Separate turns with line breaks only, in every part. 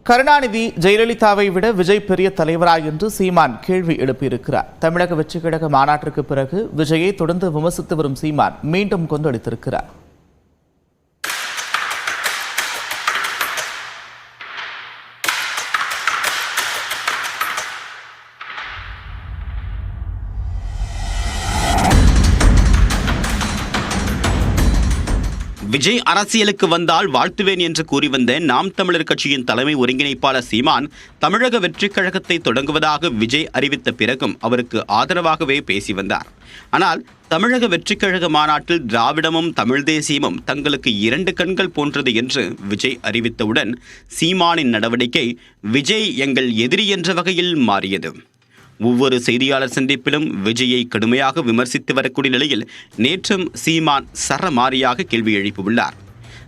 கருணாநிதி ஜெயலலிதாவை விட விஜய் பெரிய தலைவரா என்று சீமான் கேள்வி எழுப்பியிருக்கிறார். தமிழக வெற்றிக் கழக மாநாட்டிற்கு பிறகு விஜயை தொடர்ந்து விமர்சித்து வரும் சீமான் மீண்டும் கொந்தளித்திருக்கிறார்.
விஜய் அரசியலுக்கு வந்தால் வாழ்த்துவேன் என்று கூறி வந்த நாம் தமிழர் கட்சியின் தலைமை ஒருங்கிணைப்பாளர் சீமான் தமிழக வெற்றிக் கழகத்தை தொடங்குவதாக விஜய் அறிவித்த பிறகும் அவருக்கு ஆதரவாகவே பேசி வந்தார். ஆனால் தமிழக வெற்றிக் கழக மாநாட்டில் திராவிடமும் தமிழ் தேசியமும் தங்களுக்கு இரண்டு கண்கள் போன்றது என்று விஜய் அறிவித்தவுடன் சீமானின் நடவடிக்கை விஜய் எங்கள் எதிரி என்ற வகையில் மாறியது. ஒவ்வொரு செய்தியாளர் சந்திப்பிலும் விஜயை கடுமையாக விமர்சித்து வரக்கூடிய நிலையில் நேற்றும் சீமான் சரமாரியாக கேள்வி எழுப்பியுள்ளார்.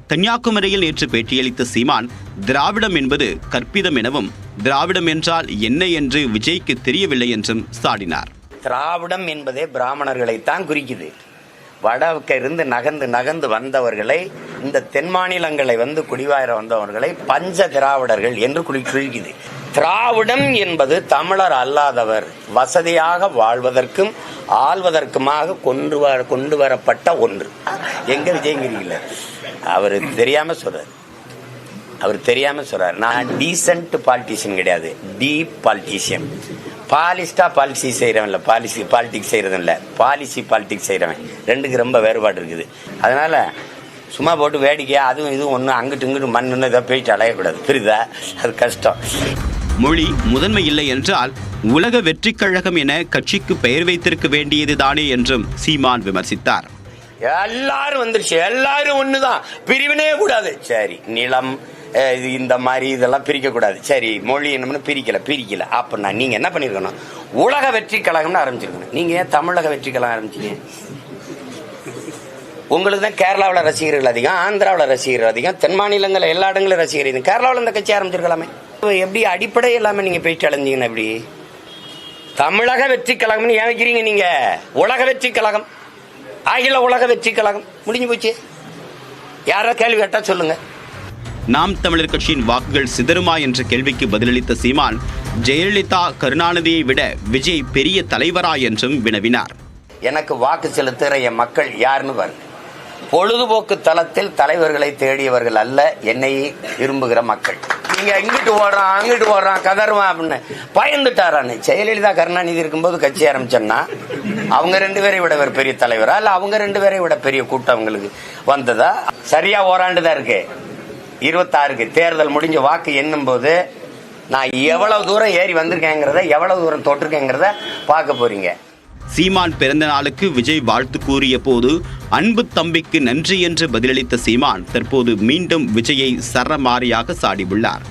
கன்னியாகுமரியில் நேற்று பேட்டியளித்த சீமான் திராவிடம் என்பது கற்பிதம் எனவும் திராவிடம் என்றால் என்ன என்று விஜய்க்கு தெரியவில்லை என்றும் சாடினார்.
திராவிடம் என்பதே பிராமணர்களைத்தான் குறிக்குது. வடக்கிருந்து நகர்ந்து வந்தவர்களை, இந்த தென் மாநிலங்களை குடிவார வந்தவர்களை பஞ்ச திராவிடர்கள் என்று குறிக்குது. திராவிடம் என்பது தமிழர் அல்லாதவர் வசதியாக வாழ்வதற்கும் ஆள்வதற்குமாக கொண்டு வரப்பட்ட ஒன்று. எங்க விஜயங்கிரியில் அவர் தெரியாம சொல்றார். நான் டீசென்ட் பாலிட்டிஷியன் கிடையாது, டீப் பாலிட்டிஷியன். பாலிஸ்டா பாலிசி செய்யறவன் இல்லை, பாலிடிக்ஸ் செய்யறதும் இல்லை, பாலிடிக்ஸ் செய்யறவன். ரெண்டுக்கு ரொம்ப வேறுபாடு இருக்குது. அதனால சும்மா போட்டு வேடிக்கையா அதுவும் இதுவும் ஒன்று அங்கிட்டு இங்கிட்டு மண்ணுன்னு இதை போயிட்டு அலையக்கூடாது, புரியுதா? அது கஷ்டம்.
மொழி முதன்மை இல்லை என்றால் உலக வெற்றிக் கழகம் என கட்சிக்கு பெயர் வைத்திருக்க வேண்டியதுதானே என்றும் சீமான் விமர்சித்தார்.
எல்லாரும் வந்துருச்சு, எல்லாரும் ஒண்ணுதான், பிரிவினே கூடாது. சரி, நிலம் இந்த மாதிரி இதெல்லாம் பிரிக்க கூடாது. சரி, மொழி என்னன்னு பிரிக்கல. அப்படின்னா நீங்க என்ன பண்ணிருக்கணும்? உலக வெற்றி கழகம்னு ஆரம்பிச்சிருக்கணும். நீங்க ஏன் தமிழக வெற்றி கழகம் ஆரம்பிச்சீங்க? உங்களுக்கு தான் கேரளாவில் ரசிகர்கள் அதிகம், ஆந்திராவில் ரசிகர்கள் அதிகம், தென் மாநிலங்கள் எல்லா இடங்களும் ரசிகர்கள். கேரளாவில் இந்த கட்சி ஆரம்பிச்சிருக்கலாமே. எப்படி அடிப்படை இல்லாம நீங்க போயிட்டு அலைஞ்சீங்கன்னா எப்படி? தமிழக வெற்றி கழகம்னு ஏன் வைக்கிறீங்க நீங்க? உலக வெற்றி கழகம், அகில உலக வெற்றி கழகம் முடிஞ்சு போச்சு. யாரோ கேள்வி கேட்டா சொல்லுங்க.
நாம் தமிழர் கட்சியின் வாக்குகள் சிதறுமா என்ற கேள்விக்கு பதிலளித்த சீமான் ஜெயலலிதா கருணாநிதியை விட விஜய் பெரிய தலைவரா என்றும் வினவினார்.
எனக்கு வாக்கு செலுத்துகிற என் மக்கள் யாருன்னு பாருங்க. பொழுதுபோக்கு தளத்தில் தலைவர்களை தேடியவர்கள் அல்ல, என்னை விரும்புகிற மக்கள். நீங்க இங்கிட்டு ஓடுறான் கதருவான் அப்படின்னு பயந்துட்டாரான்னு. ஜெயலலிதா கருணாநிதி இருக்கும்போது கட்சி ஆரம்பிச்சோன்னா அவங்க 2 பேரை விட ஒரு பெரிய தலைவரா இல்ல அவங்க 2 பேரை விட பெரிய கூட்டம் அவங்களுக்கு வந்ததா? சரியா ஓராண்டுதான் இருக்கு. 26க்கு தேர்தல் முடிஞ்ச வாக்கு எண்ணும் போது நான் எவ்வளவு தூரம் ஏறி வந்திருக்கேங்கிறத, எவ்வளவு தூரம் தொட்டிருக்கேங்கிறத பார்க்க போறீங்க.
சீமான் பிறந்த நாளுக்கு விஜய் வாழ்த்து கூறிய போது அன்பு தம்பிக்கு நன்றி என்று பதிலளித்த சீமான் தற்போது மீண்டும் விஜயை சரமாரியாக சாடியுள்ளார்.